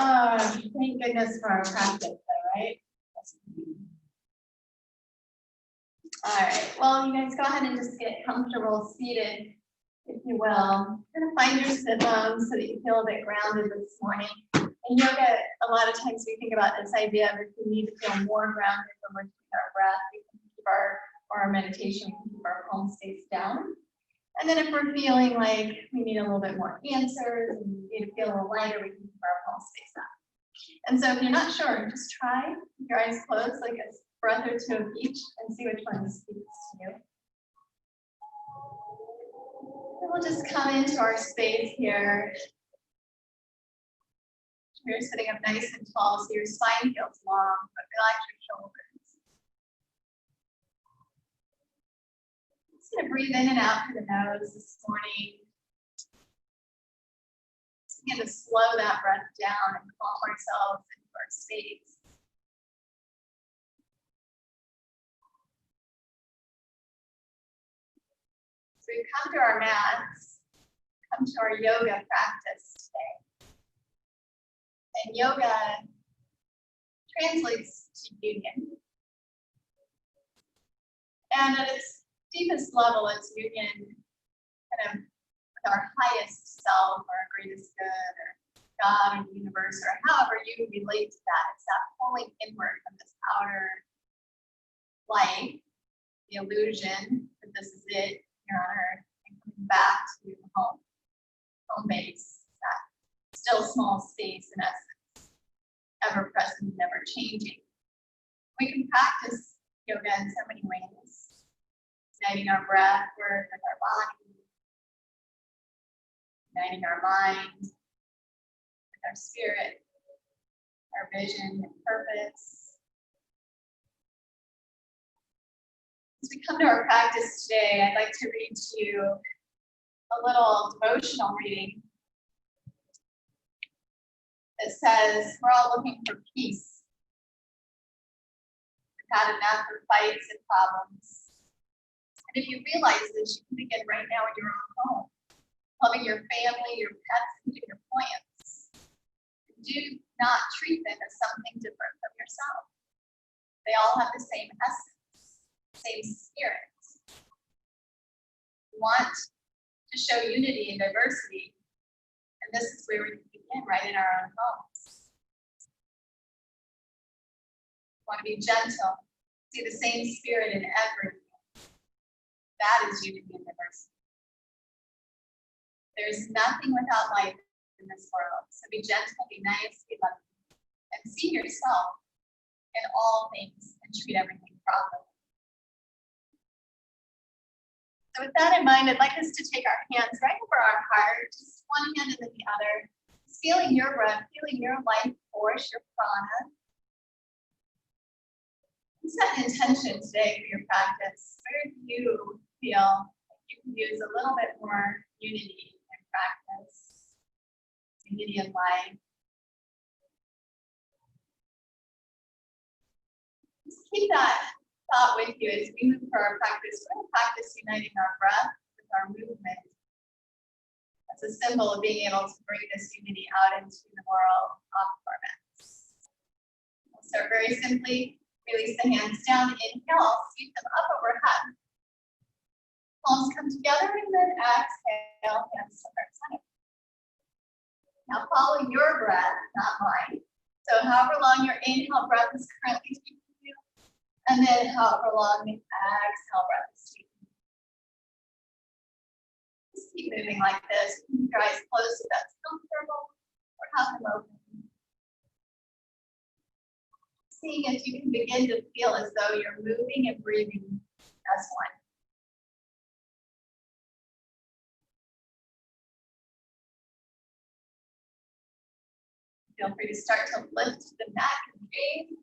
Oh, thank goodness for our practice, though, right? All right, well, you guys go ahead and just get comfortable seated, if you will. Kind of find your sit bones so that you feel a bit grounded this morning. In yoga, a lot of times we think about this idea of if we need to feel more grounded when we're doing our breath, we can keep our meditation, we can keep our palm states down. And then if we're feeling like we need a little bit more answers and we need to feel a little lighter, we can keep our palm states up. And so if you're not sure, just try, keep your eyes closed, like a breath or two of each, and see which one speaks to you. And we'll just come into our space here. You're sitting up nice and tall, so your spine feels long, but relax your shoulders. Just gonna breathe in and out through the nose this morning. Just begin to slow that breath down and calm ourselves into our space. So we've come to our mats, come to our yoga practice today. And yoga translates to union. And at its deepest level, it's union kind of with our highest self, or our greatest good, or God, or the universe, or however you relate to that. It's that pulling inward from this outer life, the illusion that this is it here on earth, and coming back to home base, that still small space in essence, ever present, never changing. We can practice yoga in so many ways, uniting our breath work with our body, uniting our mind with our spirit, our vision and purpose. As we come to our practice today, I'd like to read to you a little devotional reading that says, we're all looking for peace. We've had enough of fights and problems. And if you realize this, you can begin right now in your own home, loving your family, your pets, and your plants. Do not treat them as something different from yourself. They all have the same essence, same spirit. We want to show unity and diversity, and this is where we can begin, right in our own homes. We want to be gentle, see the same spirit in everything. That is unity and diversity. There's nothing without life in this world. So be gentle, be nice, be loving, and see yourself in all things and treat everything properly. So with that in mind, I'd like us to take our hands right over our heart, just one hand and then the other, just feeling your breath, feeling your life force, your prana. Set an intention today for your practice. Where do you feel like you can use a little bit more unity in practice, unity in life? Just keep that thought with you as we move through our practice. We're going to practice uniting our breath with our movement. That's a symbol of being able to bring this unity out into the world off of our mats. We'll start very simply. Release the hands down. Inhale, sweep them up overhead. Palms come together and then exhale, hands to heart center. Now follow your breath, not mine. So however long your inhale breath is currently taking you, and then however long the exhale breath is taking you. Just keep moving like this. Keep your eyes closed if that's comfortable, or have them open. Seeing if you can begin to feel as though you're moving and breathing as one. Feel free to start to lift the neck and gaze,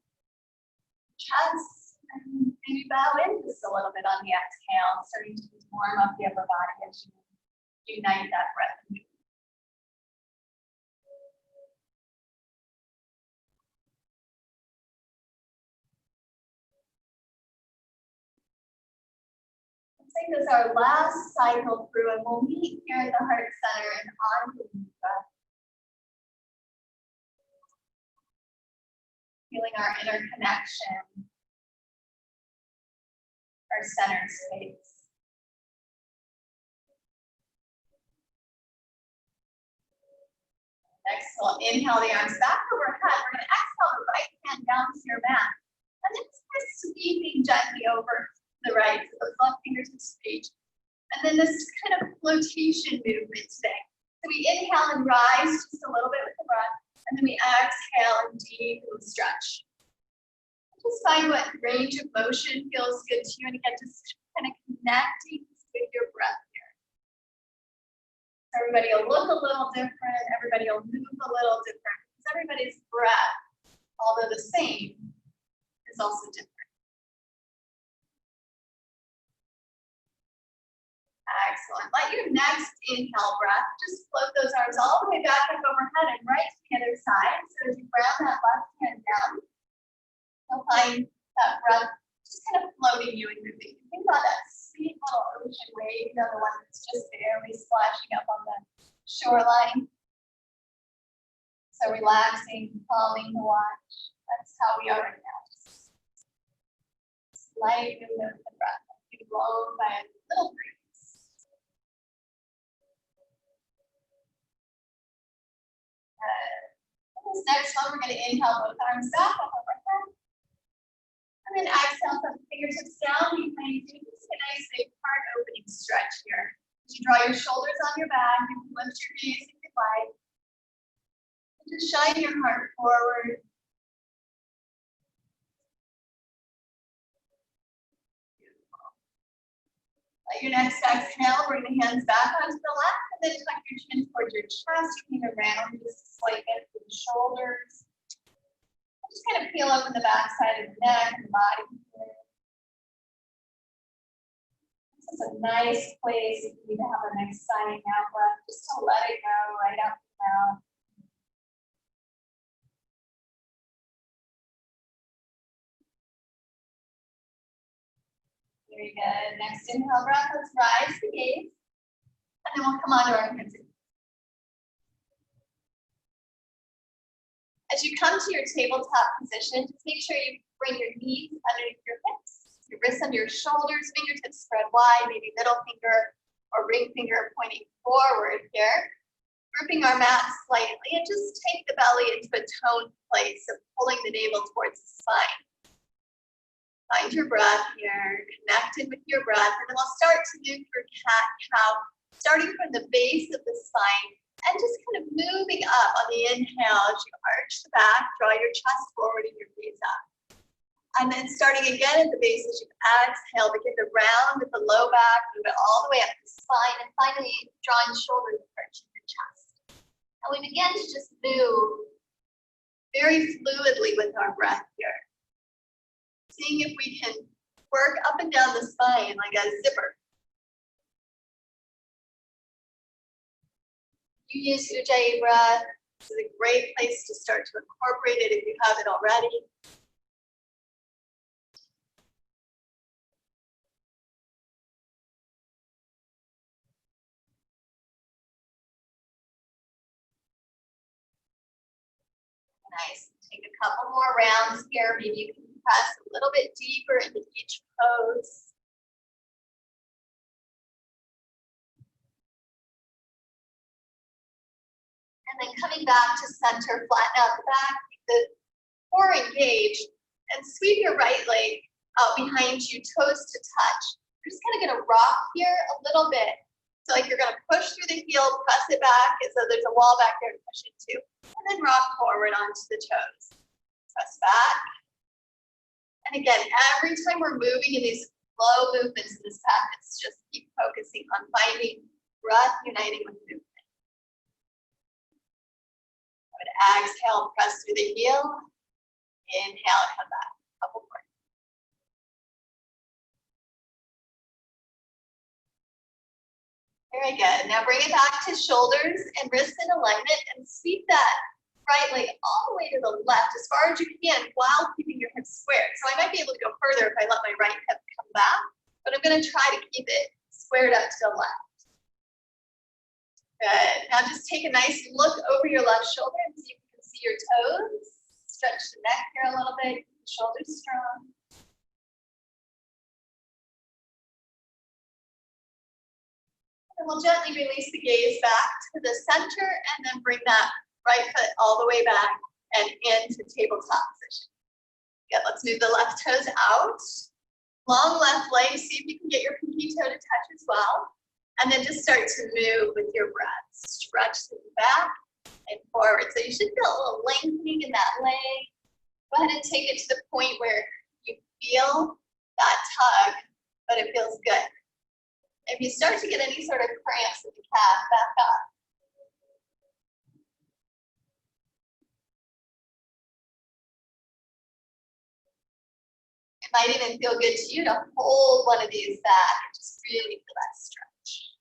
chest, and maybe bow in just a little bit on the exhale, starting to warm up the upper body as you unite that breath and movement. Take this our last cycle through, and we'll meet here at the heart center and on the breath. Feeling our inner connection, our center space. Excellent. Inhale the arms back overhead. We're going to exhale the right hand down to your mat. And then start sweeping gently over the right, so those left fingertips reach. And then this kind of flotation movement today. So we inhale and rise just a little bit with the breath, and then we exhale and deeply stretch. Just find what range of motion feels good to you, and again, just kind of connecting with your breath here. Everybody will look a little different, everybody will move a little different, because everybody's breath, although the same, is also different. Excellent. Let your next inhale breath just float those arms all the way back up overhead and right to the other side. So as you ground that left hand down, you'll find that breath just kind of floating you and moving. Think about that sweet little ocean wave, the one that's just barely splashing up on the shoreline. So relaxing, calming the watch. That's how we are right now. Just light movement with the breath. Being blown by a little breeze. This next one, we're going to inhale both arms back up overhead. And then exhale, put the fingertips down. You can do just a nice big heart opening stretch here. As you draw your shoulders on your back, you can lift your gaze if you'd like. And just shine your heart forward. Let your next exhale, bring the hands back onto the left, and then tuck your chin towards your chest, coming around just a slight bend to the shoulders. Just kind of peel open the back side of the neck and body. This is a nice place if you need to have a nice sighing out breath, just to let it go right out the mouth. Very good. Next inhale breath, let's rise the gaze. And then we'll come on to our hands. As you come to your tabletop position, just make sure you bring your knees underneath your hips, your wrists under your shoulders, fingertips spread wide, maybe middle finger or ring finger pointing forward here. Gripping our mat slightly and just take the belly into a toned place of pulling the navel towards the spine. Find your breath here, connected with your breath, and then we'll start to move through cat-cow, starting from the base of the spine and just kind of moving up on the inhale as you arch the back, draw your chest forward and your gaze up. And then starting again at the base as you exhale, begin to round at the low back, move it all the way up the spine, and finally drawing shoulders approaching the chest. And we begin to just move very fluidly with our breath here. Seeing if we can work up and down the spine like a zipper. You use Ujjayi breath. This is a great place to start to incorporate it if you haven't already. Nice. Take a couple more rounds here. Maybe you can press a little bit deeper into each pose. And then coming back to center, flatten out the back, keep the core engaged, and sweep your right leg out behind you, toes to touch. You're just kind of going to rock here a little bit. So like you're going to push through the heel, press it back as though there's a wall back there to push into, and then rock forward onto the toes. Press back. And again, every time we're moving in these slow movements in this practice, just keep focusing on finding breath uniting with movement. I would exhale, press through the heel. Inhale, come back. Couple more. Very good. Now bring it back to shoulders and wrists in alignment and sweep that right leg all the way to the left as far as you can while keeping your hips squared. So I might be able to go further if I let my right hip come back, but I'm going to try to keep it squared up to the left. Good. Now just take a nice look over your left shoulder and see if you can see your toes. stretch the neck here a little bit, keep the shoulders strong. And we'll gently release the gaze back to the center and then bring that right foot all the way back and into tabletop position. Good, let's move the left toes out. Long left leg, see if you can get your pinky toe to touch as well. And then just start to move with your breath. Stretch the back and forward. So you should feel a little lengthening in that leg. Go ahead and take it to the point where you feel that tug, but it feels good. If you start to get any sort of cramps in the calf, back up. It might even feel good to you to hold one of these back and just really feel that stretch.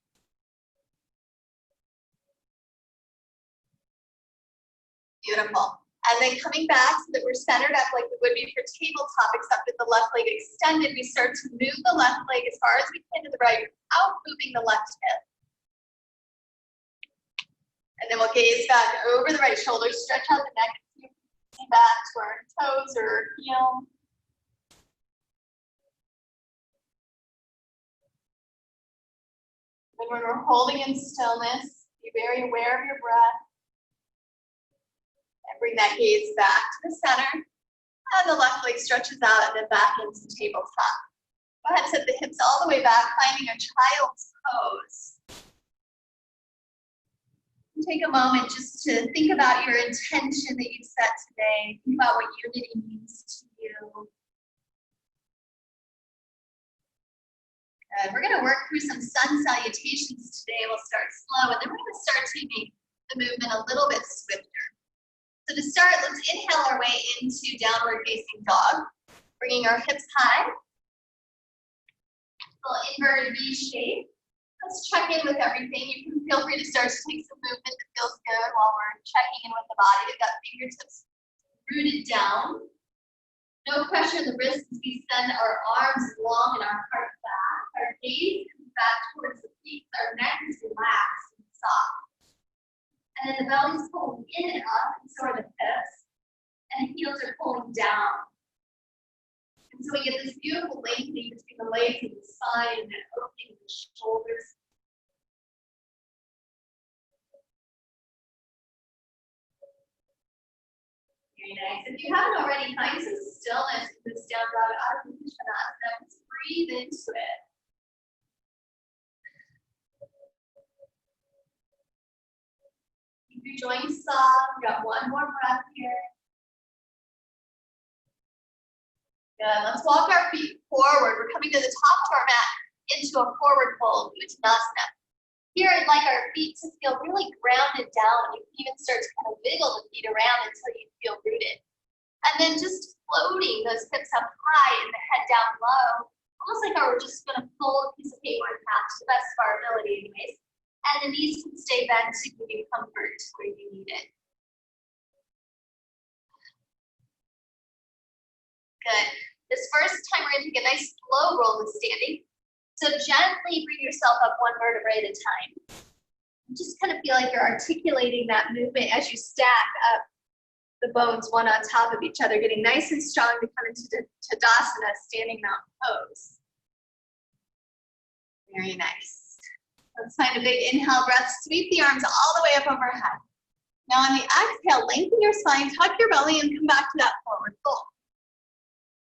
Beautiful. And then coming back so that we're centered up like we would be for tabletop, except with the left leg extended, we start to move the left leg as far as we can to the right without moving the left hip. And then we'll gaze back over the right shoulder, stretch out the neck, and back to our toes or heel. And when we're holding in stillness, be very aware of your breath. And bring that gaze back to the center. And the left leg stretches out and then back into tabletop. Go ahead and set the hips all the way back, finding a child's pose. Take a moment just to think about your intention that you set today. Think about what unity means to you. Good. We're going to work through some sun salutations today. We'll start slow, and then we're going to start taking the movement a little bit swifter. So to start, let's inhale our way into downward facing dog, bringing our hips high. Little inverted V shape. Let's check in with everything. You can feel free to start to take some movement that feels good while we're checking in with the body. We've got fingertips rooted down. No pressure in the wrists as we send our arms long and our heart back. Our gaze comes back towards the feet. Our neck is relaxed and soft. And then the belly's pulling in and up, and so are the hips. And the heels are pulling down. And so we get this beautiful lengthening between the legs and the spine and then opening the shoulders. Very nice. If you haven't already, find some stillness in this down dog Ardha Uttanasana. Just breathe into it. Keep your joints soft. We've got one more breath here. Good. Let's walk our feet forward. We're coming to the top of our mat into a forward fold, Uttanasana. Here, I'd like our feet to feel really grounded down. You can even start to kind of wiggle the feet around until you feel rooted. And then just floating those hips up high and the head down low, almost like we're just going to fold a piece of paper in half to the best of our ability anyways. And the knees can stay bent to give you comfort where you need it. Good. This first time we're going to take a nice slow roll to standing. So gently bring yourself up one vertebrae at a time. Just kind of feel like you're articulating that movement as you stack up the bones one on top of each other, getting nice and strong to come into Tadasana, standing mountain pose. Very nice. Let's find a big inhale breath. Sweep the arms all the way up overhead. Now on the exhale, lengthen your spine, tuck your belly, and come back to that forward fold.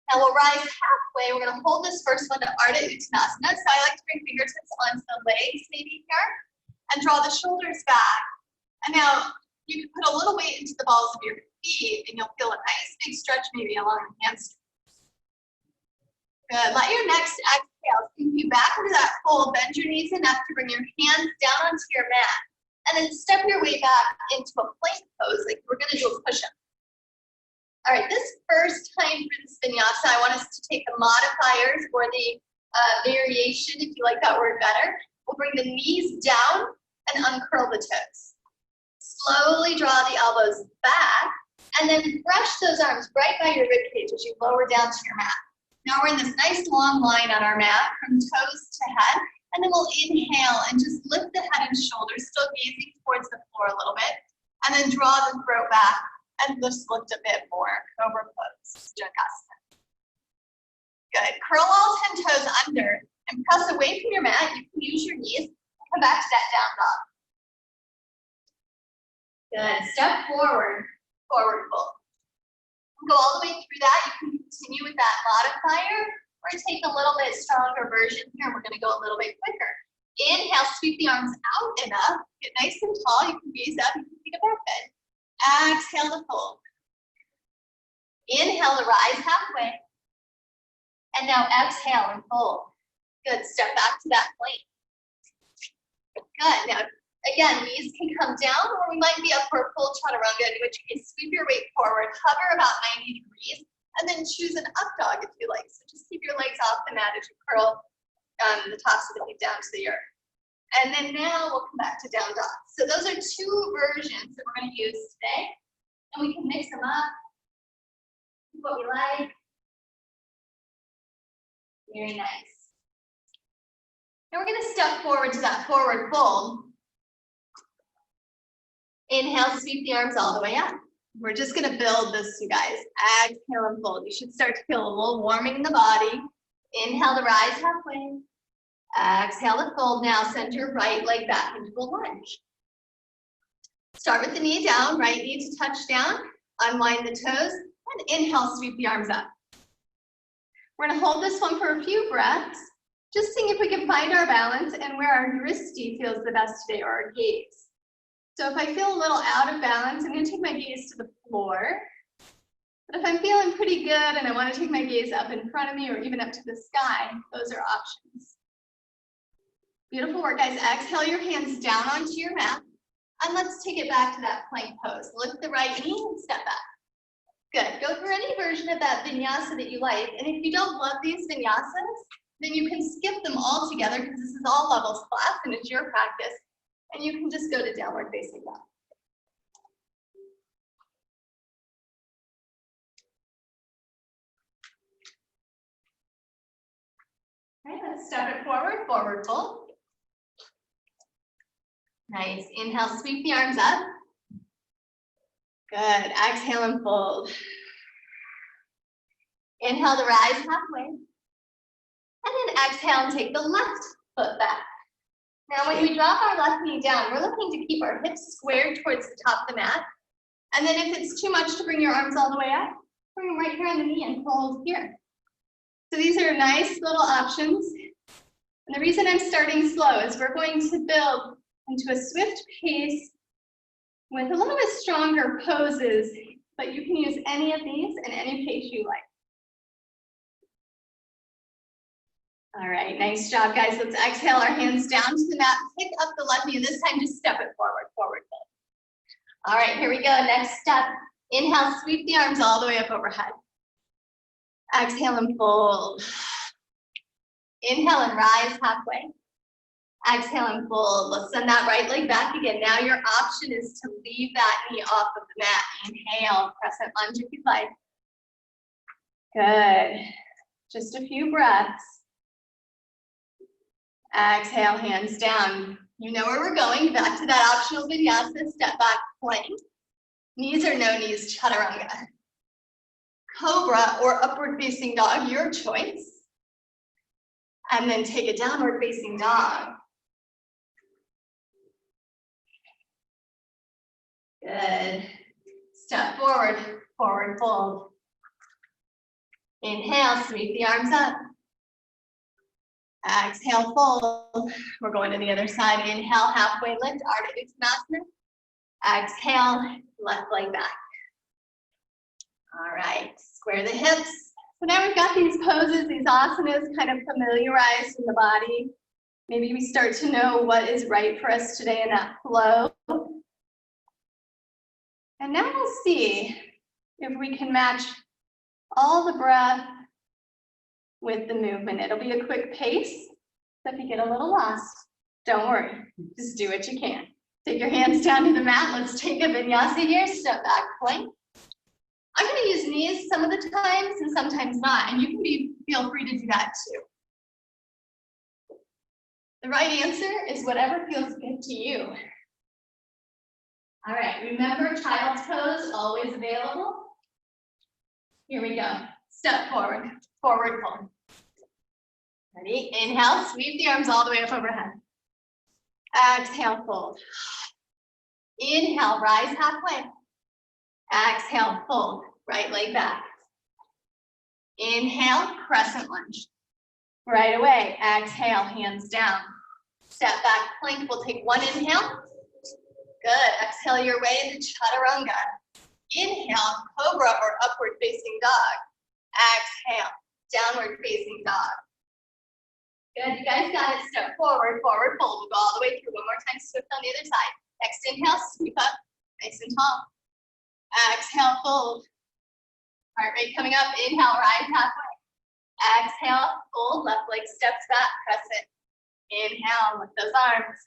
Now we'll rise halfway. We're going to hold this first one to Ardha Uttanasana. So I like to bring fingertips onto the legs maybe here and draw the shoulders back. And now you can put a little weight into the balls of your feet and you'll feel a nice big stretch maybe along the hamstrings. Good. Let your next exhale sink you back into that fold. Bend your knees enough to bring your hands down onto your mat. And then step your way back into a plank pose like we're going to do a push-up. All right, this first time for this vinyasa, I want us to take the modifiers or the variation, if you like that word better. We'll bring the knees down and uncurl the toes. Slowly draw the elbows back and then brush those arms right by your ribcage as you lower down to your mat. Now we're in this nice long line on our mat from toes to head, and then we'll inhale and just lift the head and shoulders, still gazing towards the floor a little bit, and then draw the throat back and just lift a bit more. Cobra pose, Bhujangasana. Good. Curl all 10 toes under and press away from your mat. You can use your knees. Come back to that down dog. Good. Step forward, forward fold. Go all the way through that. You can continue with that modifier or take a little bit stronger version here. We're going to go a little bit quicker. Inhale, sweep the arms out and up. Get nice and tall. You can gaze up. You can take a back bend. Exhale to fold. Inhale to rise halfway. And now exhale and fold. Good. Step back to that plank. Good. Now, again, knees can come down, or we might be up for a full chaturanga, in which case sweep your weight forward, hover about 90 degrees, and then choose an up dog if you like. So just keep your legs off the mat as you curl the tops of the feet down to the earth. And then now we'll come back to down dog. So those are two versions that we're going to use today. And we can mix them up, what we like. Very nice. Now we're going to step forward to that forward fold. Inhale, sweep the arms all the way up. We're just going to build this, you guys. Exhale and fold. You should start to feel a little warming in the body. Inhale to rise halfway. Exhale to fold. Now center right leg back into a lunge. Start with the knee down, right knee to touch down. Unwind the toes. And inhale, sweep the arms up. We're going to hold this one for a few breaths. Just seeing if we can find our balance and where our dristi feels the best today, or our gaze. So if I feel a little out of balance, I'm going to take my gaze to the floor. But if I'm feeling pretty good and I want to take my gaze up in front of me or even up to the sky, those are options. Beautiful work, guys. Exhale your hands down onto your mat. And let's take it back to that plank pose. Lift the right knee and step back. Good. Go through any version of that vinyasa that you like. And if you don't love these vinyasas, then you can skip them all together because this is all levels class and it's your practice. And you can just go to downward facing dog. Okay, let's step it forward, forward fold. Nice. Inhale, sweep the arms up. Good. Exhale and fold. Inhale to rise halfway. And then exhale and take the left foot back. Now when we drop our left knee down, we're looking to keep our hips squared towards the top of the mat. And then if it's too much to bring your arms all the way up, bring them right here on the knee and hold here. So these are nice little options. And the reason I'm starting slow is we're going to build into a swift pace with a little bit stronger poses, but you can use any of these in any pace you like. All right, nice job, guys. Let's exhale our hands down to the mat, pick up the left knee, and this time just step it forward, forward fold. All right, here we go. Next step. Inhale, sweep the arms all the way up overhead. Exhale and fold. Inhale and rise halfway. Exhale and fold. Let's send that right leg back again. Now your option is to leave that knee off of the mat. Inhale, crescent lunge if you'd like. Good. Just a few breaths. Exhale, hands down. You know where we're going. Back to that optional vinyasa, step back plank. Knees or no knees, chaturanga. Cobra or upward facing dog, your choice. And then take a downward facing dog. Good. Step forward, forward fold. Inhale, sweep the arms up. Exhale, fold. We're going to the other side. Inhale, halfway lift, Ardha Uttanasana. Exhale, left leg back. All right, square the hips. So now we've got these poses, these asanas kind of familiarized in the body. Maybe we start to know what is right for us today in that flow. And now we'll see if we can match all the breath with the movement. It'll be a quick pace, so if you get a little lost, don't worry, just do what you can. Take your hands down to the mat. Let's take a vinyasa here, step back plank. I'm going to use knees some of the times and sometimes not, and you can feel free to do that too. The right answer is whatever feels good to you. All right, remember child's pose, always available. Here we go. Step forward, forward fold. Ready? Inhale, sweep the arms all the way up overhead. Exhale, fold. Inhale, rise halfway. Exhale, fold, right leg back. Inhale, crescent lunge. Right away, exhale, hands down. Step back, plank, we'll take one inhale. Good, exhale your way into chaturanga. Inhale, cobra or upward facing dog. Exhale, downward facing dog. Good, you guys got it. Step forward, forward fold. We'll go all the way through. One more time, swift on the other side. Next inhale, sweep up, nice and tall. Exhale, fold. Heart rate coming up. Inhale, rise halfway. Exhale, fold. Left leg steps back, crescent. Inhale, lift those arms.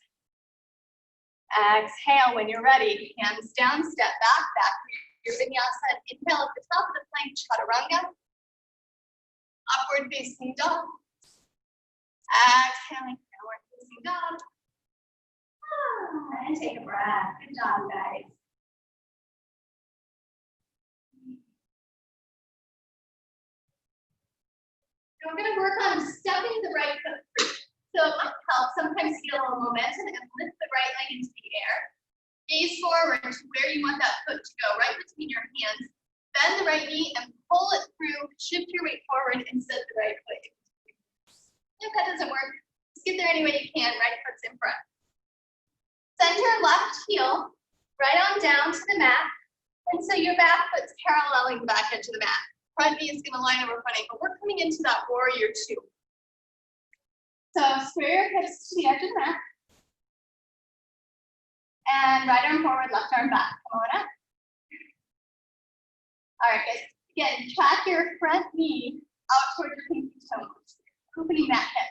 Exhale, when you're ready, hands down, step back, back to your vinyasa. Inhale at the top of the plank, chaturanga. Upward facing dog. Exhaling, downward facing dog. And take a breath. Good job, guys. And we're going to work on stepping the right foot through. So it might help sometimes get a little momentum and lift the right leg into the air. Gaze forward to where you want that foot to go, right between your hands. Bend the right knee and pull it through. Shift your weight forward and set the right foot. If that doesn't work, just get there any way you can. Right foot's in front. Center left heel right on down to the mat. And so your back foot's paralleling the back edge of the mat. Front knee is going to line over front ankle. We're coming into that warrior two. So square your hips to the edge of the mat. And right arm forward, left arm back. Come on up. All right, guys. Again, track your front knee out towards your pinky toes, opening that hip.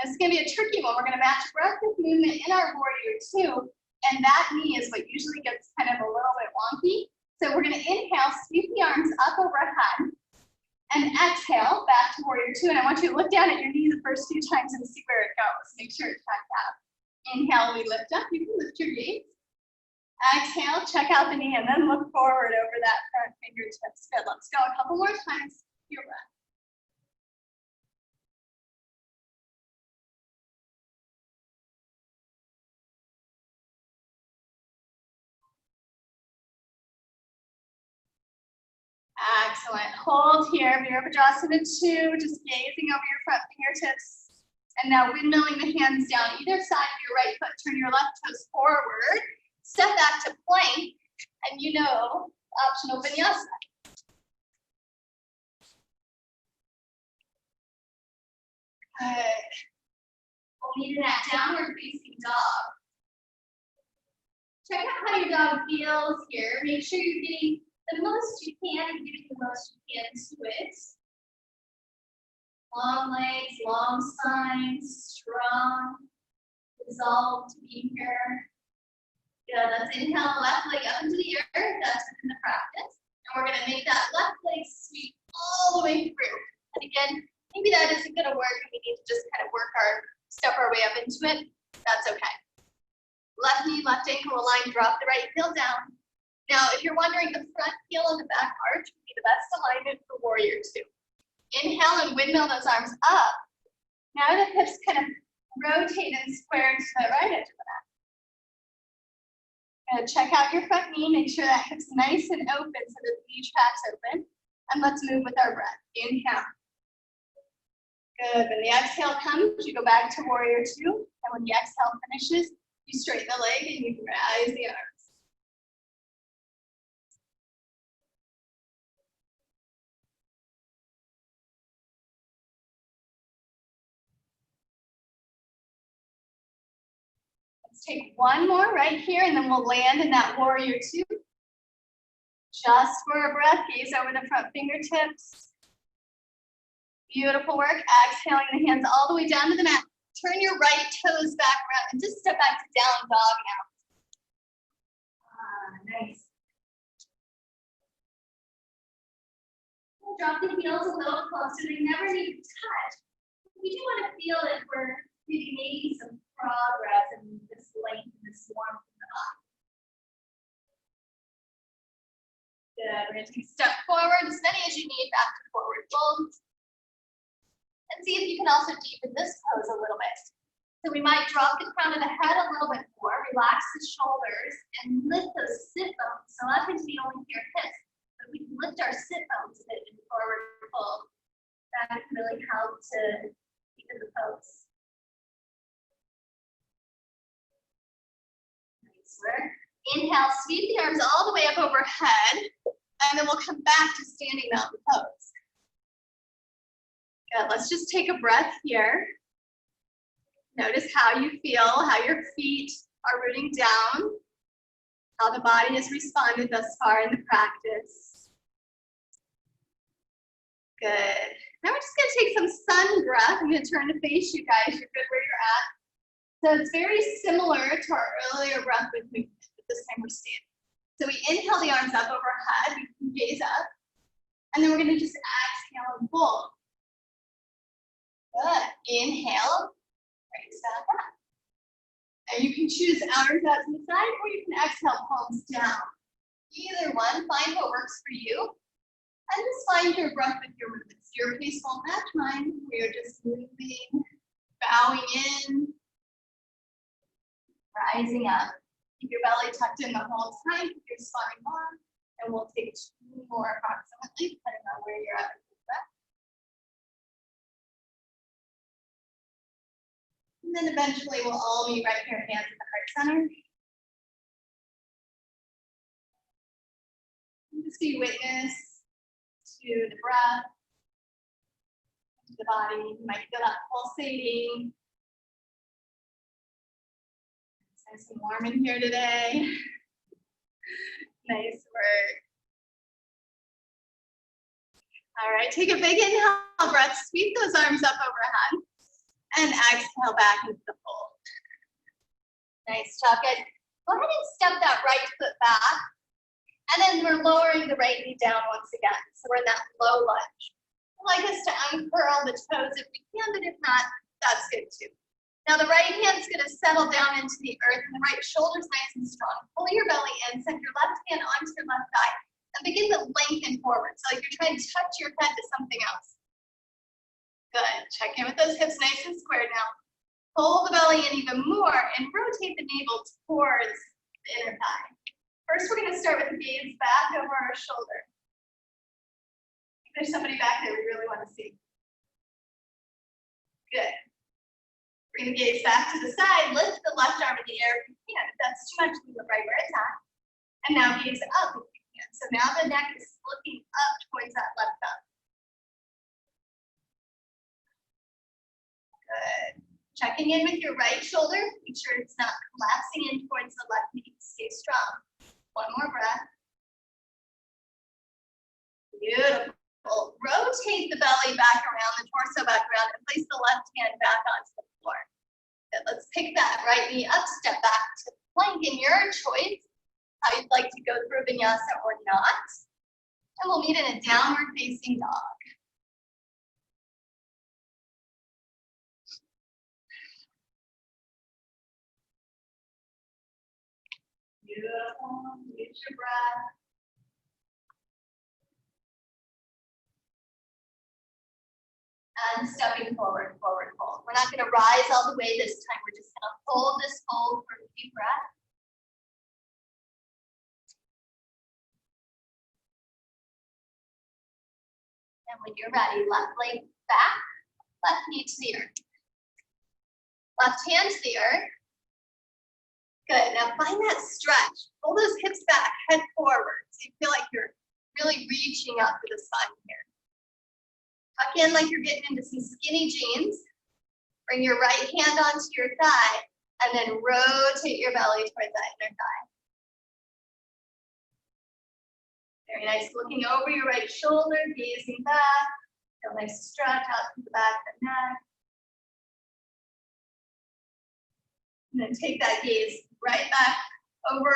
This is going to be a tricky one. We're going to match breath with movement in our warrior two. And that knee is what usually gets kind of a little bit wonky. So we're going to inhale, sweep the arms up overhead. And exhale, back to warrior two. And I want you to look down at your knee the first few times and see where it goes. Make sure it's checked out. Inhale, we lift up. You can lift your gaze. Exhale, check out the knee, and then look forward over that front fingertips. Good. Let's go a couple more times. Your breath. Excellent. Hold here, Virabhadrasana 2, just gazing over your front fingertips. And now windmilling the hands down either side of your right foot, turn your left toes forward, step back to plank, and you know, optional vinyasa. Good. We'll meet in that downward facing dog. Check out how your dog feels here. Make sure you're getting the most you can and giving the most you can to it. Long legs, long spines, strong, resolve to be here. Good, let's inhale left leg up into the air. That's within the practice. And we're gonna make that left leg sweep all the way through. And again, maybe that isn't gonna work and we need to just kind of step our way up into it. That's okay. Left knee, left ankle align, drop the right heel down. Now, if you're wondering, the front heel and the back arch would be the best alignment for warrior two. Inhale and windmill those arms up. Now the hips kind of rotate and square to the right edge of the mat. Gonna check out your front knee, make sure that hip's nice and open so that the knee tracks open. And let's move with our breath. Inhale. Good. When the exhale comes, you go back to warrior two. And when the exhale finishes, you straighten the leg and you rise the arms. Let's take one more right here and then we'll land in that warrior two. Just for a breath, gaze over the front fingertips. Beautiful work. Exhaling the hands all the way down to the mat. Turn your right toes back around and just step back to down dog now. Nice. We'll drop the heels a little closer. They never need to touch. We do want to feel that we're getting maybe some progress in this length and this warmth in the body. We're going to take a step forward, as many as you need, back to forward fold. And see if you can also deepen this pose a little bit. So we might drop the crown of the head a little bit more, relax the shoulders, and lift those sit bones. So a lot of times we only hear hips, but we can lift our sit bones a bit in forward fold. That can really help to deepen the pose. Nice work. Inhale, sweep the arms all the way up overhead, and then we'll come back to standing mountain pose. Good, let's just take a breath here. Notice how you feel, how your feet are rooting down, how the body has responded thus far in the practice. Good. Now we're just going to take some sun breath. I'm going to turn to face you guys. You're good where you're at. So it's very similar to our earlier breath with movement, but this time we're standing. So we inhale the arms up overhead, we can gaze up, and then we're going to just exhale and fold. Good. Inhale, raise back up. And you can choose arms out to the side, or you can exhale, palms down. Either one, find what works for you. And just find your breath with your movements. Your pace won't match mine. We are just moving, bowing in, rising up. Keep your belly tucked in the whole time. Keep your spine long. And we'll take 2 more approximately, depending on where you're at with the breath. And then eventually we'll all meet right here, hands at the heart center. And just be witness to the breath, to the body. You might feel that pulsating. It's nice and warm in here today. Nice work. All right, take a big inhale breath, sweep those arms up overhead, and exhale back into the fold. Nice job, guys. Go ahead and step that right foot back. And then we're lowering the right knee down once again. So we're in that low lunge. I'd like us to uncurl the toes if we can, but if not, that's good too. Now the right hand's gonna settle down into the earth and the right shoulder's nice and strong. Pull your belly in, send your left hand onto your left thigh, and begin to lengthen forward. So like you're trying to touch your head to something else. Good, check in with those hips nice and squared now. Pull the belly in even more and rotate the navel towards the inner thigh. First, we're going to start with the gaze back over our shoulder. If there's somebody back there we really want to see. Good. Bring the gaze back to the side. Lift the left arm in the air if you can. If that's too much, leave it right where it's at. And now gaze up if you can. So now the neck is looking up towards that left thumb. Good. Checking in with your right shoulder. Make sure it's not collapsing in towards the left knee. Stay strong. One more breath. Beautiful. Rotate the belly back around, the torso back around, and place the left hand back onto the floor. Good. Let's pick that right knee up, step back to plank in your choice, how you'd like to go through vinyasa or not. And we'll meet in a downward facing dog. Beautiful. Use your breath. And stepping forward, forward fold. We're not going to rise all the way this time. We're just going to hold this fold for a few breaths. And when you're ready, left leg back, left knee to the earth. Left hand to the earth. Good, now find that stretch. Pull those hips back, head forward. So you feel like you're really reaching up for the spine here. Tuck in like you're getting into some skinny jeans. Bring your right hand onto your thigh, and then rotate your belly towards that inner thigh. Very nice, looking over your right shoulder, gazing back. Feel nice stretch out to the back of the neck. And then take that gaze right back over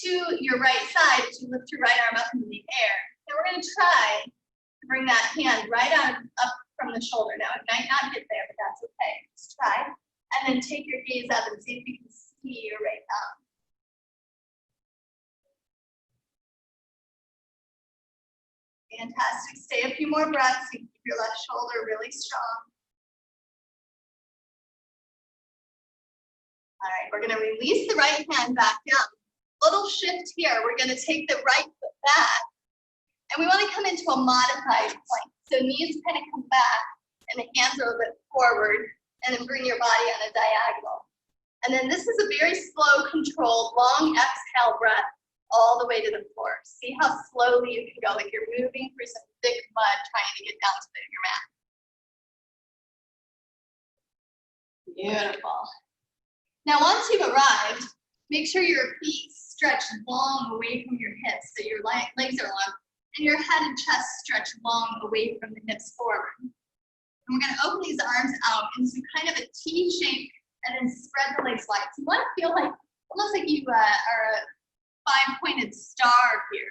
to your right side as you lift your right arm up into the air. Now we're going to try to bring that hand right up from the shoulder. Now it might not get there, but that's okay. Let's try. And then take your gaze up and see if you can see your right thumb. Fantastic. Stay a few more breaths. You keep your left shoulder really strong. All right, we're going to release the right hand back down. Little shift here. We're going to take the right foot back, and we want to come into a modified plank. So knees kind of come back, and the hands are a bit forward, and then bring your body on a diagonal. And then this is a very slow, controlled, long exhale breath all the way to the floor. See how slowly you can go, like you're moving through some thick mud trying to get down to your mat. Beautiful. Now, once you've arrived, make sure your feet stretch long away from your hips, so your legs are long, and your head and chest stretch long away from the hips forward. And we're going to open these arms out into kind of a T shape, and then spread the legs wide. So you want to feel like, almost like you are a five-pointed star here.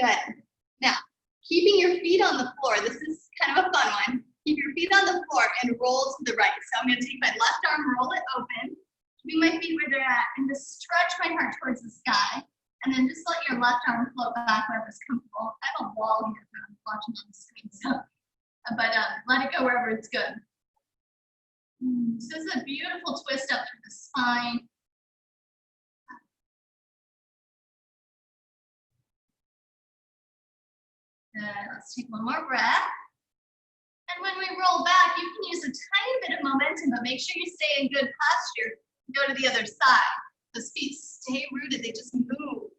Good. Now, keeping your feet on the floor, this is kind of a fun one. Keep your feet on the floor and roll to the right. So I'm going to take my left arm, roll it open, keeping my feet where they're at, and just stretch my heart towards the sky. And then just let your left arm float back wherever's comfortable. I have a wall here that I'm watching on the screen, so, but let it go wherever it's good. So this is a beautiful twist up through the spine. Good. Let's take one more breath. And when we roll back, you can use a tiny bit of momentum, but make sure you stay in good posture. Go to the other side. Those feet stay rooted. They just move.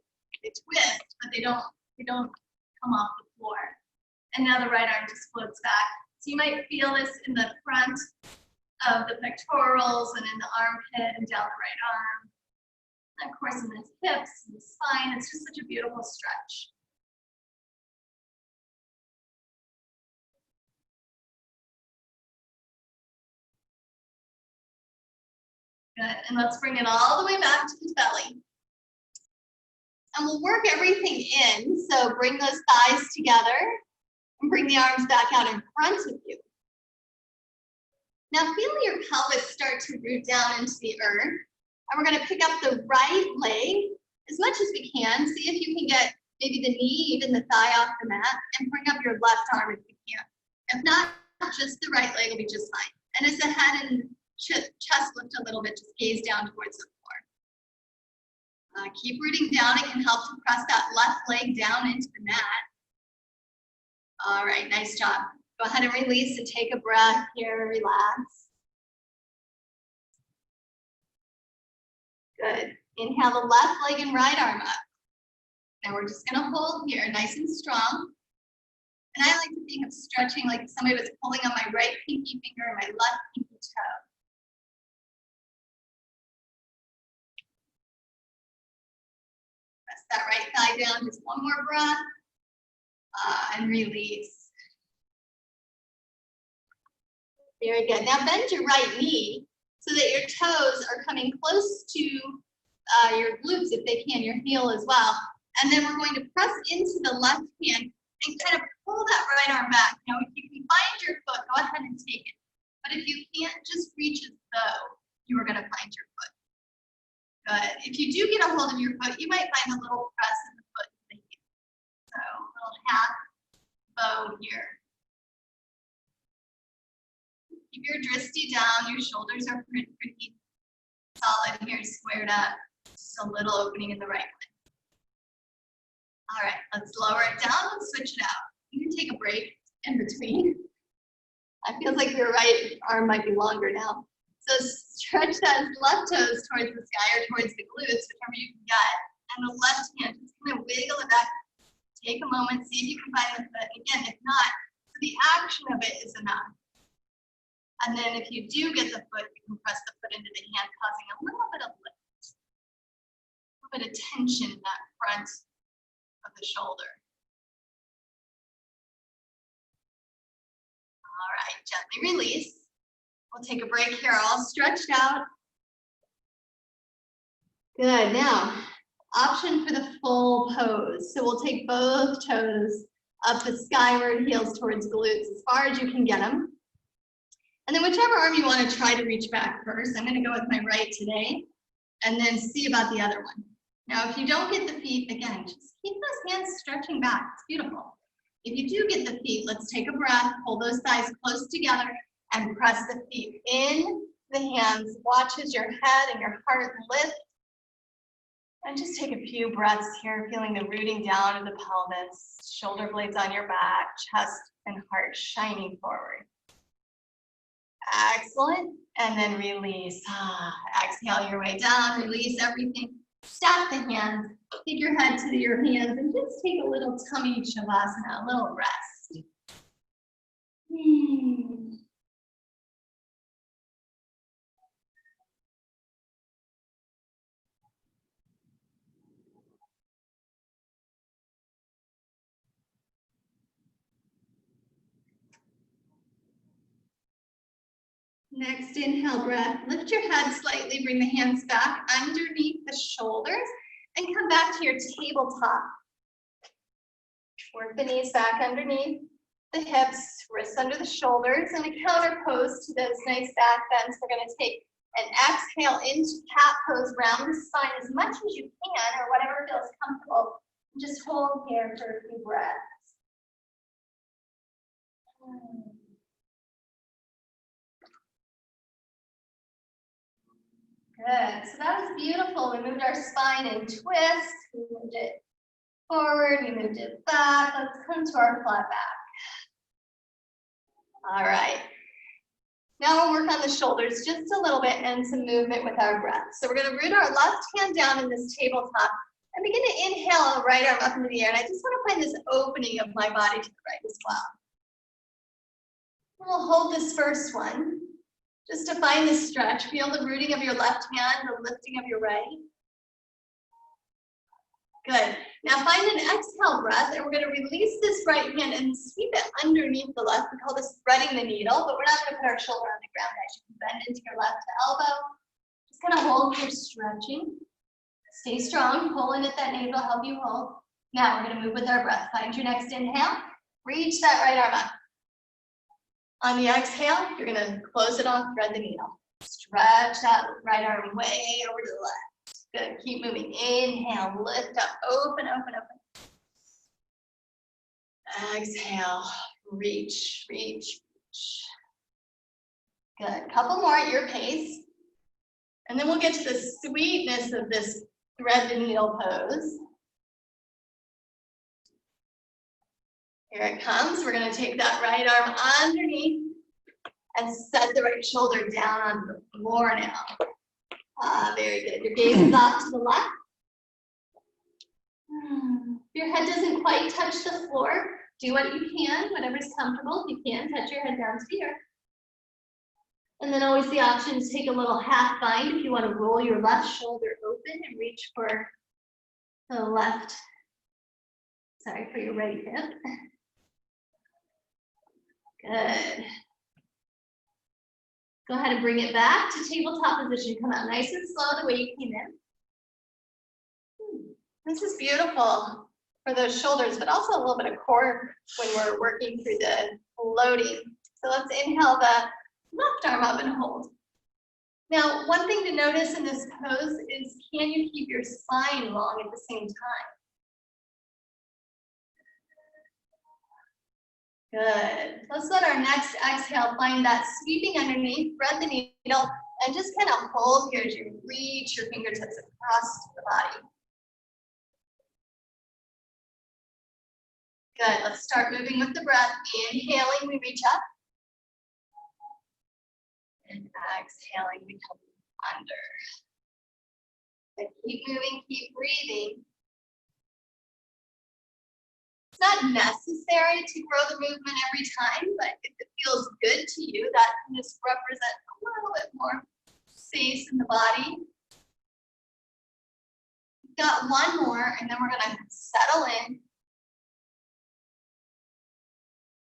They twist, but they don't come off the floor. And now the right arm just floats back. So you might feel this in the front of the pectorals and in the armpit and down the right arm. And of course in the hips and the spine. It's just such a beautiful stretch. Good, and let's bring it all the way back to the belly. And we'll work everything in, so bring those thighs together and bring the arms back out in front of you. Now feel your pelvis start to root down into the earth, and we're gonna pick up the right leg as much as we can. See if you can get maybe the knee, even the thigh off the mat, and bring up your left arm if you can. If not, just the right leg will be just fine. And as the head and chest lift a little bit, just gaze down towards the floor. Keep rooting down. It can help to press that left leg down into the mat. All right, nice job. Go ahead and release and take a breath here, relax. Good. Inhale the left leg and right arm up. Now we're just gonna hold here, nice and strong. And I like to think of stretching like somebody was pulling on my right pinky finger and my left pinky toe. Press that right thigh down, just one more breath, and release. Very good. Now bend your right knee so that your toes are coming close to your glutes if they can, your heel as well. And then we're going to press into the left hand and kind of pull that right arm back. Now if you can find your foot, go ahead and take it. But if you can't, just reach as though you are going to find your foot. Good. If you do get a hold of your foot, you might find a little press in the foot. So a little half bow here. Keep your drishti down. Your shoulders are pretty solid here, squared up. Just a little opening in the right leg. All right, let's lower it down and switch it out. You can take a break in between. I feel like your right arm might be longer now. So stretch those left toes towards the sky or towards the glutes, whichever you can get. And the left hand, just kind of wiggle it back. Take a moment, see if you can find the foot. Again, if not, the action of it is enough. And then if you do get the foot, you can press the foot into the hand, causing a little bit of lift. A little bit of tension in that front of the shoulder. All right, gently release. We'll take a break here, all stretched out. Good, now, option for the full pose. So we'll take both toes up the skyward, heels towards glutes as far as you can get them. And then whichever arm you want to try to reach back first. I'm going to go with my right today, and then see about the other one. Now, if you don't get the feet, again, just keep those hands stretching back. It's beautiful. If you do get the feet, let's take a breath, pull those thighs close together and press the feet in the hands. Watch as your head and your heart lift. And just take a few breaths here, feeling the rooting down of the pelvis, shoulder blades on your back, chest and heart shining forward. Excellent. And then release. Exhale your way down, release everything. Stack the hands, take your head to your hands, and just take a little tummy shavasana, a little rest. Next inhale breath, lift your head slightly, bring the hands back underneath the shoulders and come back to your tabletop. Work the knees back underneath the hips, wrists under the shoulders, and a counter pose to those nice back bends. We're going to take an exhale into cat pose, round the spine as much as you can or whatever feels comfortable. Just hold here for a few breaths. Good. So that was beautiful. We moved our spine in twist. We moved it forward. We moved it back. Let's come to our flat back. All right. Now we'll work on the shoulders just a little bit and some movement with our breath. So we're going to root our left hand down in this tabletop and begin to inhale the right arm up into the air. And I just want to find this opening of my body to the right as well. We'll hold this first one. Just to find this stretch, feel the rooting of your left hand, the lifting of your right. Good. Now find an exhale breath, and we're going to release this right hand and sweep it underneath the left. We call this threading the needle, but we're not going to put our shoulder on the ground, guys. You can bend into your left elbow. Just kind of hold here, stretching. Stay strong. Pull in at that navel, help you hold. Now we're going to move with our breath. Find your next inhale. Reach that right arm up. On the exhale, you're going to close it off, thread the needle. Stretch that right arm way over to the left. Good. Keep moving. Inhale, lift up, open, open, open. Exhale, reach, reach, reach. Good. Couple more at your pace. And then we'll get to the sweetness of this thread the needle pose. Here it comes. We're going to take that right arm underneath and set the right shoulder down on the floor now. Very good. Your gaze is off to the left. If your head doesn't quite touch the floor, do what you can, whatever's comfortable. If you can, touch your head down to the earth. And then always the option to take a little half bind if you want to roll your left shoulder open and reach for the left, for your right hip. Good. Go ahead and bring it back to tabletop position. Come out nice and slow the way you came in. This is beautiful for those shoulders, but also a little bit of core when we're working through the loading. So let's inhale the left arm up and hold. Now, one thing to notice in this pose is, can you keep your spine long at the same time? Good. Let's let our next exhale find that sweeping underneath, thread the needle, and just kind of hold here as you reach your fingertips across the body. Good. Let's start moving with the breath. Inhaling, we reach up. And exhaling, we come under. And keep moving, keep breathing. It's not necessary to grow the movement every time, but if it feels good to you, that can just represent a little bit more space in the body. We've got one more, and then we're going to settle in.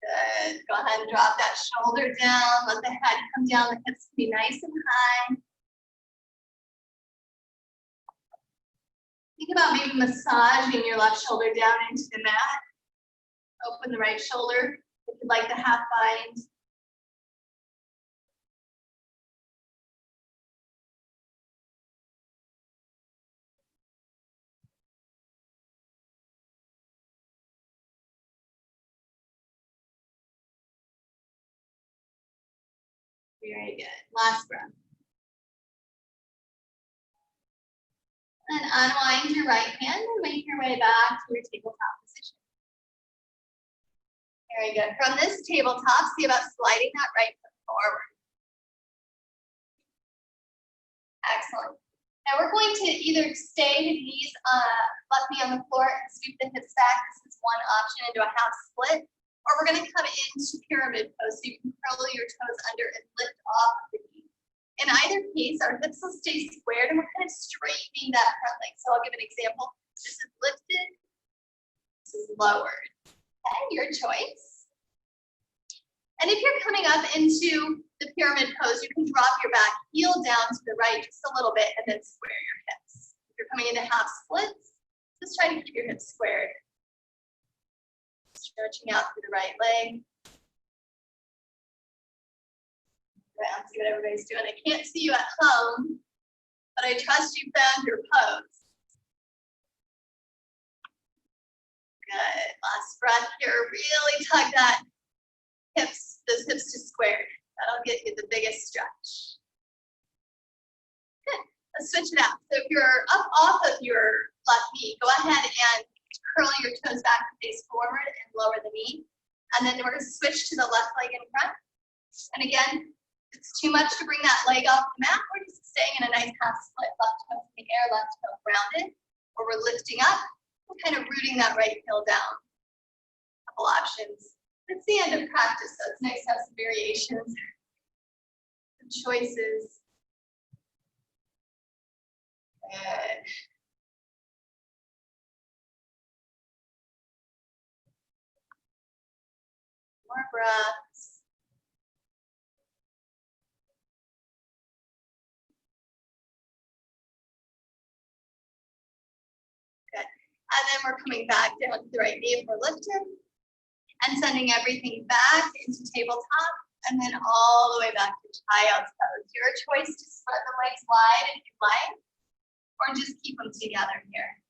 Good. Go ahead and drop that shoulder down. Let the head come down. The hips be nice and high. Think about maybe massaging your left shoulder down into the mat. Open the right shoulder if you'd like the half bind. Very good. Last breath. And unwind your right hand and make your way back to your tabletop position. Very good. From this tabletop, see about sliding that right foot forward. Excellent. Now we're going to either stay the knees left knee on the floor and scoop the hips back. This is one option, into a half split. Or we're going to come into pyramid pose so you can curl your toes under and lift off the knee. In either case, our hips will stay squared and we're kind of straightening that front leg. So I'll give an example. This is lifted. This is lowered. Okay, your choice. And if you're coming up into the pyramid pose, you can drop your back heel down to the right just a little bit and then square your hips. If you're coming into half splits, just try to keep your hips squared. Stretching out through the right leg. Around, see what everybody's doing. I can't see you at home, but I trust you found your pose. Good. Last breath here. Really tug that hips, those hips to squared. That'll get you the biggest stretch. Good. Let's switch it out. So if you're up off of your left knee, go ahead and curl your toes back to face forward and lower the knee. And then we're going to switch to the left leg in front. And again, if it's too much to bring that leg off the mat, we're just staying in a nice half split, left toe in the air, left toe grounded. Or we're lifting up and kind of rooting that right heel down. Couple options. It's the end of practice, so it's nice to have some variations, some choices. Good. More breaths. Good. And then we're coming back down to the right knee if we're lifted. And sending everything back into tabletop. And then all the way back to child's pose. Your choice to spread the legs wide if you like. Or just keep them together here.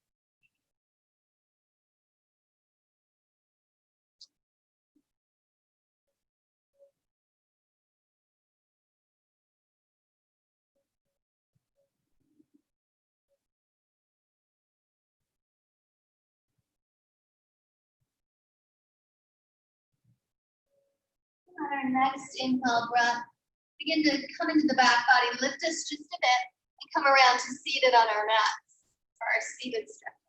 On our next inhale breath, begin to come into the back body, lift us just a bit, and come around to seated on our mats for our seated stretch.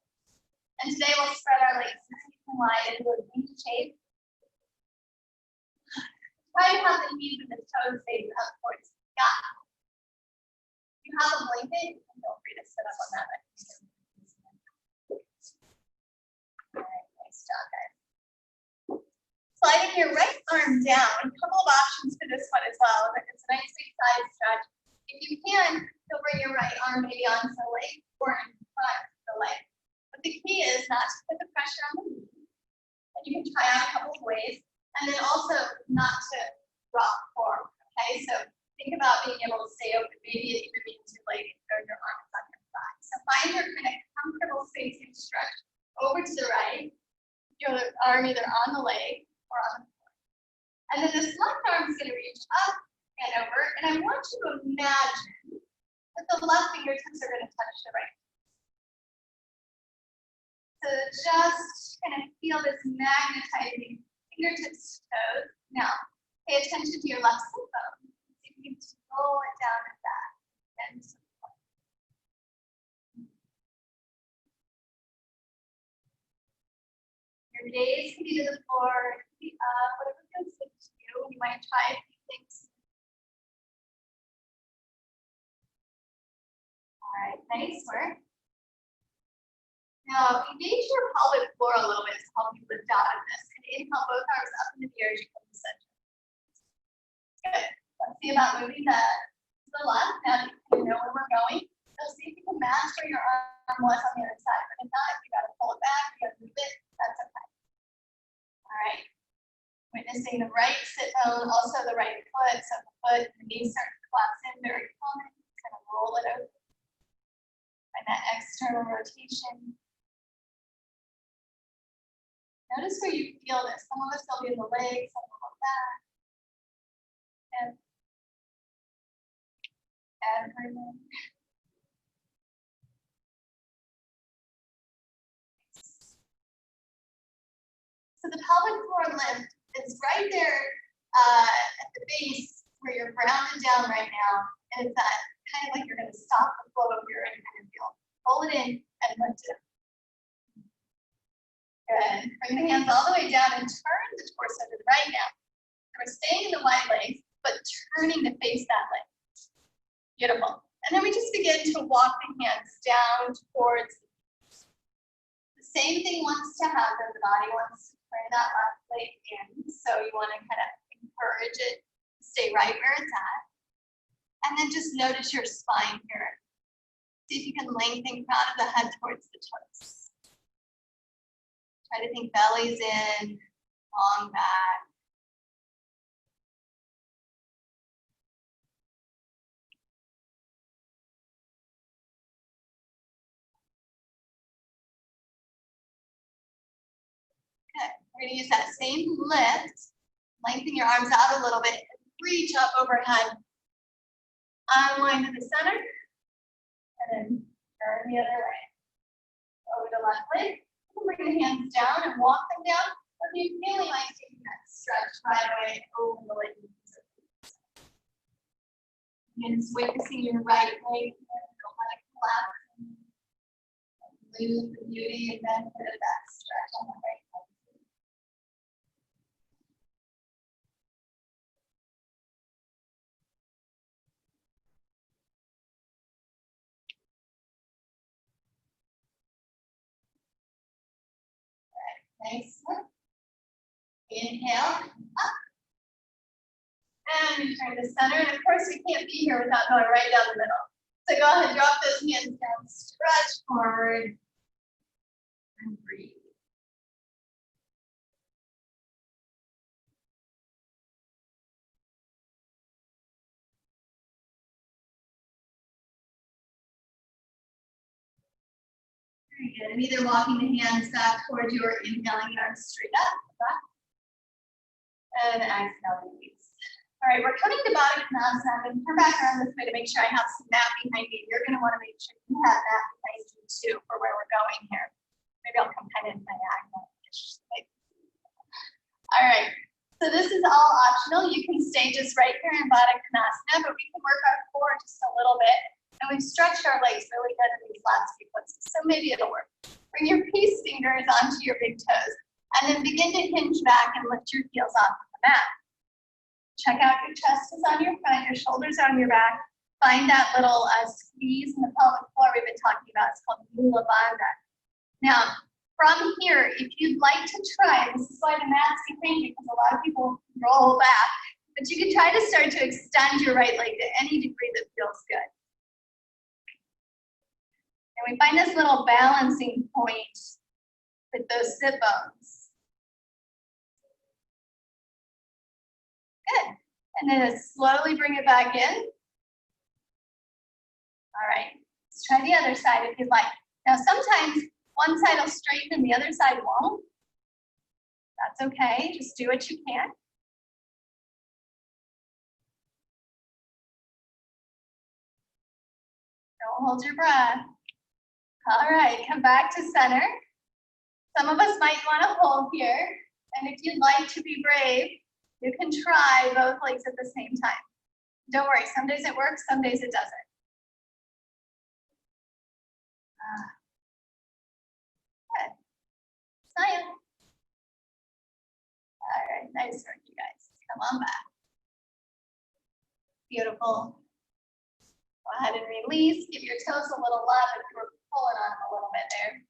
And today we'll spread our legs nice and wide into a V shape. Try to have the knees and the toes face up towards the sky. If you have a blanket, feel free to sit up on that. All right, nice job, guys. Sliding your right arm down. A couple of options for this one as well. It's a nice big side stretch. If you can, you'll bring your right arm maybe onto the leg or in front of the leg. But the key is not to put the pressure on the knee. And you can try out a couple of ways. And then also not to rock forward. Okay, so think about being able to stay open. Maybe it even means your leg or your arm is on your thigh. So find your kind of comfortable spacing stretch over to the right. Your arm either on the leg or on the floor. And then this left arm is going to reach up and over. And I want you to imagine that the left fingertips are going to touch the right. So just kind of feel this magnetizing fingertips to toes. Now, pay attention to your left sit bone. See if you can just roll it down at that. And support. Your gaze can be to the floor, it can be up, whatever feels good to you. You might try a few things. All right, nice work. Now, engage your pelvic floor a little bit to help you lift out of this. And inhale both arms up into the air as you come to center. Good. Let's see about moving that to the left. Now that you know where we're going, so see if you can match where your arm was on the other side. But if not, you got to pull it back, you got to move it. That's okay. All right. Witnessing the right sit bone, also the right foot. So the foot and the knee start to collapse in very common. Just kind of roll it over. And that external rotation. Notice where you feel this. Some of us will be in the legs, some will go back. And everyone. So the pelvic floor lift is right there at the base where you're grounded down right now. And it's that kind of like you're going to stop the flow of urine kind of feel. Hold it in and lift it. Good. Bring the hands all the way down and turn the torso to the right now. We're staying in the wide legs, but turning to face that leg. Beautiful. And then we just begin to walk the hands down towards the same thing wants to happen. The body wants to turn that left leg in. So you want to kind of encourage it to stay right where it's at. And then just notice your spine here. See if you can lengthen crown of the head towards the toes. Try to think belly's in, long back. Good. We're going to use that same lift. Lengthen your arms out a little bit. Reach up overhead. Unwind to the center. And then turn the other way. Over the left leg. Bring the hands down and walk them down. Or if you really like taking that stretch right away over the leg. Again, just witnessing your right leg. Don't let it collapse. Lose the beauty and benefit of that stretch on the right leg. Nice. Inhale, up. And return to center. And of course, we can't be here without going right down the middle. So go ahead, drop those hands down, stretch forward, and breathe. Very good. And either walking the hands back towards you or inhaling arms straight up. Back. And exhaling, release. All right, we're coming to Baddha Konasana. And turn back around this way to make sure I have some mat behind me. You're going to want to make sure you have mat behind you too for where we're going here. Maybe I'll come kind of diagonal-ish. All right, so this is all optional. You can stay just right here in Baddha Konasana, but we can work our core just a little bit. And we've stretched our legs really good in these last few places, so maybe it'll work. Bring your peace fingers onto your big toes, and then begin to hinge back and lift your heels off of the mat. Check out your chest is on your front, your shoulders are on your back. Find that little squeeze in the pelvic floor we've been talking about. It's called Mula Bandha. Now, from here, if you'd like to try, this is why the mat's behind you, because a lot of people roll back, but you can try to start to extend your right leg to any degree that feels good. And we find this little balancing point with those sit bones. Good. And then slowly bring it back in. All right. Let's try the other side if you'd like. Now, sometimes one side will straighten and the other side won't. That's okay. Just do what you can. Don't hold your breath. All right, come back to center. Some of us might want to hold here. And if you'd like to be brave, you can try both legs at the same time. Don't worry, some days it works, some days it doesn't. Good. Smile. All right, nice work, you guys. Come on back. Beautiful. Go ahead and release. Give your toes a little love if you were pulling on them a little bit there.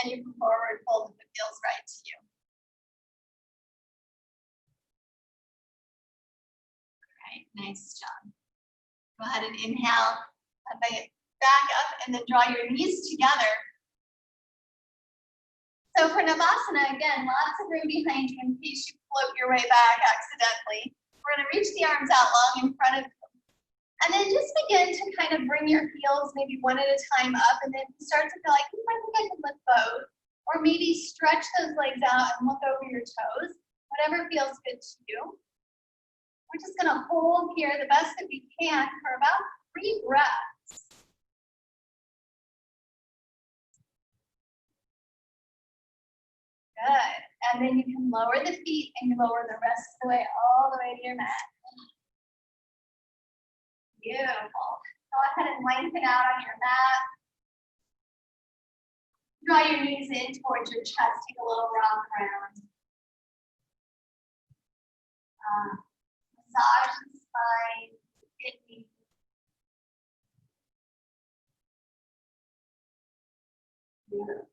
And you can forward fold if it feels right to you. All right, nice job. Go ahead and inhale, bring it back up, and then draw your knees together. So for Navasana, again, lots of room behind you in case you float your way back accidentally. We're going to reach the arms out long in front of you. And then just begin to kind of bring your heels maybe one at a time up, and then start to feel like, I think I can lift both. Or maybe stretch those legs out and look over your toes, whatever feels good to you. We're just going to hold here the best that we can for about 3 breaths. Good. And then you can lower the feet and you lower the rest of the way, all the way to your mat. Beautiful. Go ahead and lengthen out on your mat. Draw your knees in towards your chest. Take a little rock around. Massage the spine, kidney. Beautiful.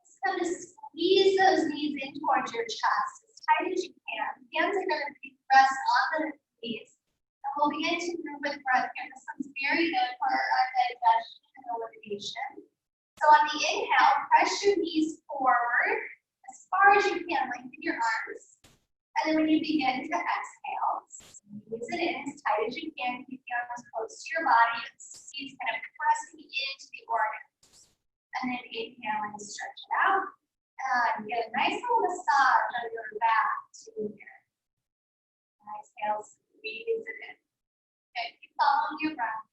Just kind of squeeze those knees in towards your chest as tight as you can. Hands are going to be pressed on the knees. And we'll begin to move with breath here. This one's very good for our digestion and elimination. So on the inhale, press your knees forward as far as you can. Lengthen your arms. And then when you begin to exhale, squeeze it in as tight as you can. Keep the arms close to your body. And squeeze kind of pressing into the organs. And then inhale and stretch it out. And get a nice little massage on your back too here. Exhale, squeeze it in. Okay, keep following your breath.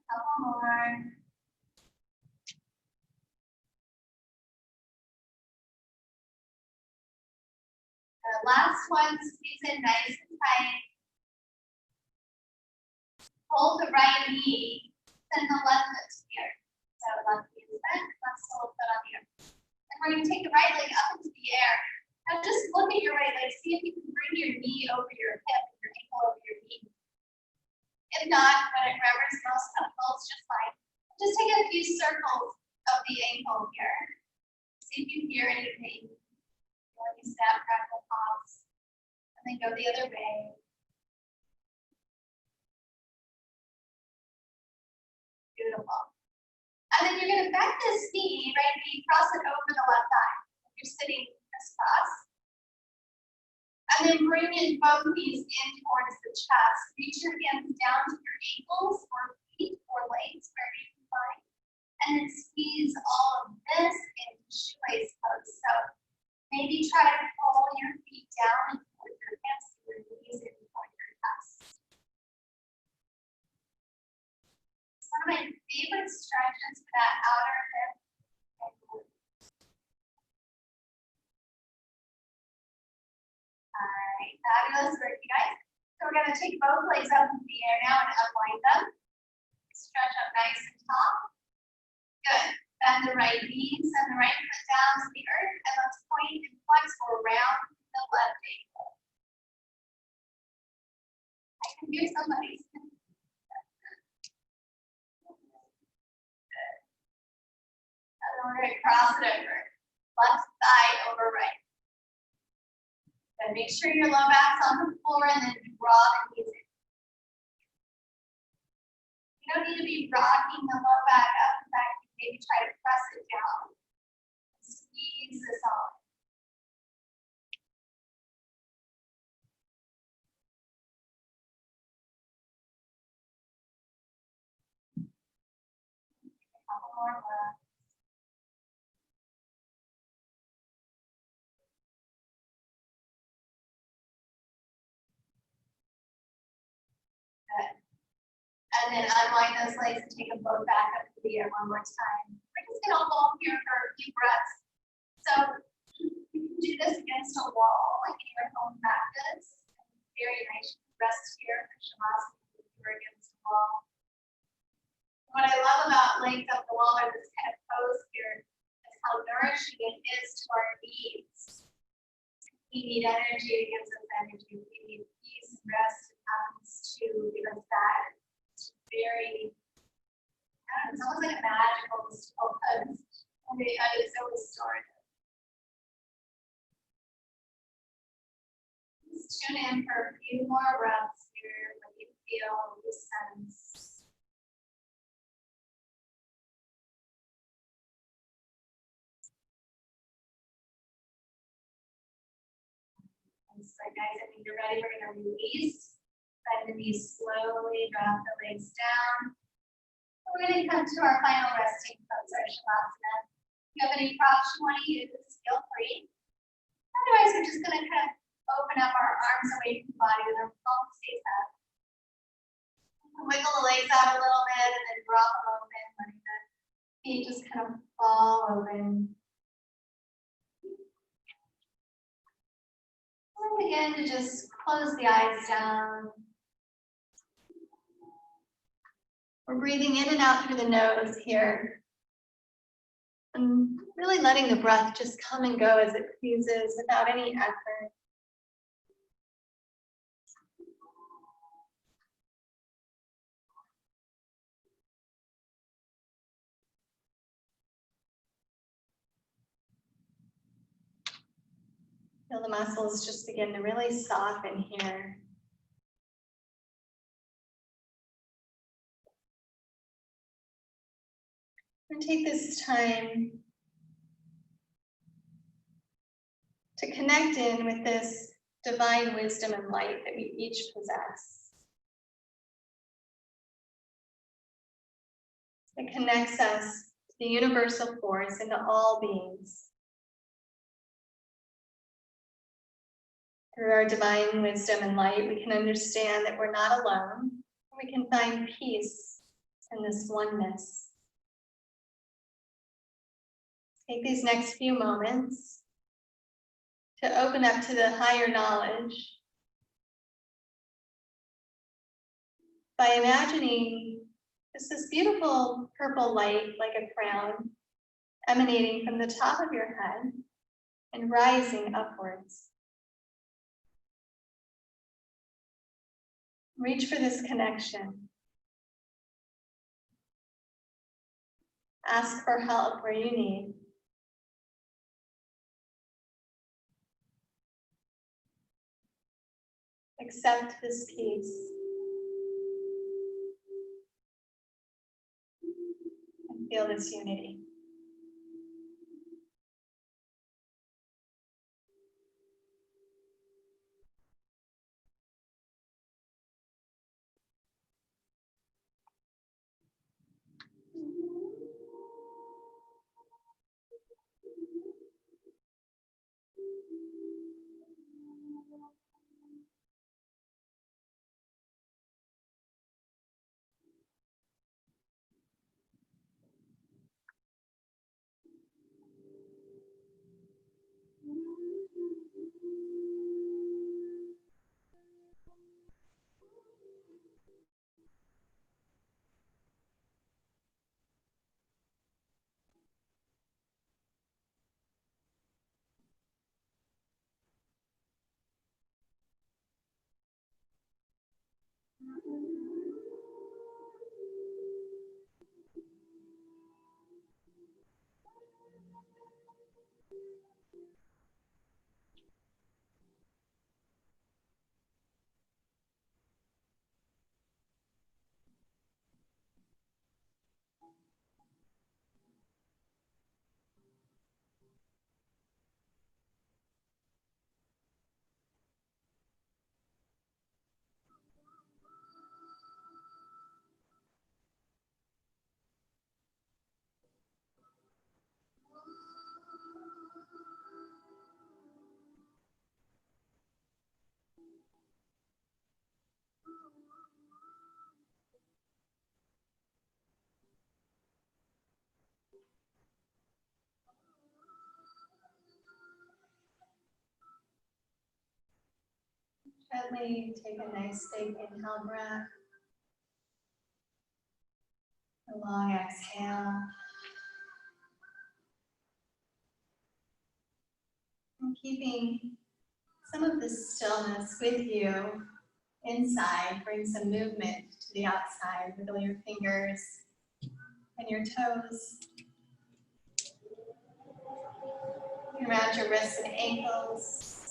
Couple more. The last one, squeeze in nice and tight. Hold the right knee, send the left foot here. So left knee is bent, left sole foot on the earth. And we're going to take the right leg up into the air. Now just look at your right leg. See if you can bring your knee over your hip and your ankle over your knee. If not, whatever's most comfortable, it's just fine. Just take a few circles of the ankle here. See if you hear anything. When you snap, crackle, pause. And then go the other way. Beautiful. And then you're going to bend this knee, right knee, cross it over the left thigh. You're sitting crisscross. And then bring in both knees in towards the chest. Reach your hands down to your ankles or feet or legs, wherever you can find. And then squeeze all of this into shoelace pose. So maybe try to pull your feet down and put your hands to your knees in toward your chest. It's one of my favorite stretches for that outer hip and glute. All right, fabulous work, you guys. So we're going to take both legs up into the air now and unwind them. Stretch up nice and tall. Good. Bend the right knee, send the right foot down to the earth, and let's point and flex around the left ankle. I can hear somebody. Good. And then we're going to cross it over. Left thigh over right. Then make sure your low back's on the floor and then draw the knees in. You don't need to be rocking the low back up and back. Maybe try to press it down. Squeeze this off. A couple more breaths. Good. And then unwind those legs and take them both back up to the air one more time. We're just going to hold here for a few breaths. So you can do this against a wall, like in your home practice. Very nice. Rest here for Shavasana if you're against the wall. What I love about legs up the wall or this kind of pose here is how nourishing it is to our needs. We need energy, it gives us energy. We need peace and rest, it happens to give us that. It's very, it's almost like a magical pose. It's so restorative. Just tune in for a few more breaths here, let you feel the sense. So guys, I think you're ready. We're going to release. Bend the knees slowly, drop the legs down. We're going to come to our final resting pose, our Shavasana. If you have any props you want to use, feel free. Otherwise, we're just going to kind of open up our arms away from the body with our palms face up. Wiggle the legs out a little bit and then drop them open, letting the feet just kind of fall open. And begin to just close the eyes down. We're breathing in and out through the nose here. And really letting the breath just come and go as it pleases without any effort. Feel the muscles just begin to really soften here. And take this time to connect in with this divine wisdom and light that we each possess. It connects us to the universal force and to all beings. Through our divine wisdom and light, we can understand that we're not alone. We can find peace in this oneness. Take these next few moments to open up to the higher knowledge by imagining just this beautiful purple light like a crown emanating from the top of your head and rising upwards. Reach for this connection. Ask for help where you need. Accept this peace. And feel this unity. Gently take a nice big inhale breath. A long exhale. And keeping some of the stillness with you inside, bring some movement to the outside. Wiggle your fingers and your toes. Around your wrists and ankles.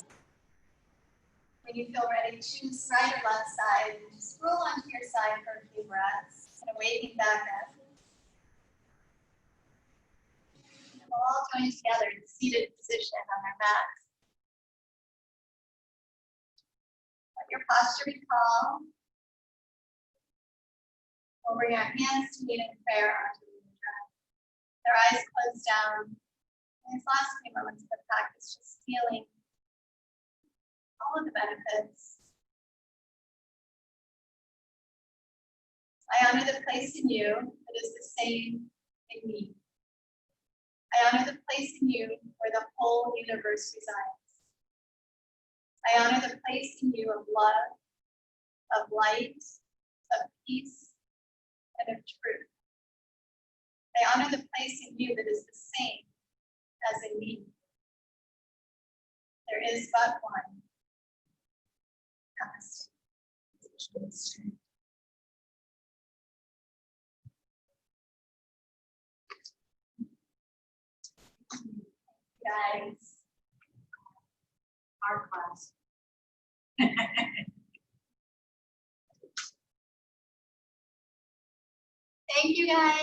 When you feel ready, choose right or left side. And just roll onto your side for a few breaths. And waking back up. And we'll all join together in seated position on our mats. Let your posture be calm. We'll bring our hands to meet in prayer onto the mudra. Their eyes closed down. In these last few moments of the practice, just feeling all of the benefits. I honor the place in you that is the same in me. I honor the place in you where the whole universe resides. I honor the place in you of love, of light, of peace, and of truth. I honor the place in you that is the same as in me. There is but one. Namaste. Guys, Our class. thank you guys.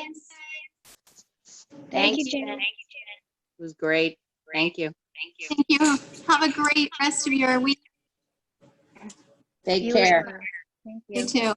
Thank you, Janet. Janet. It was great. Thank you. Thank you. Have a great rest of your week. Take You as care. well. Thank You you. too.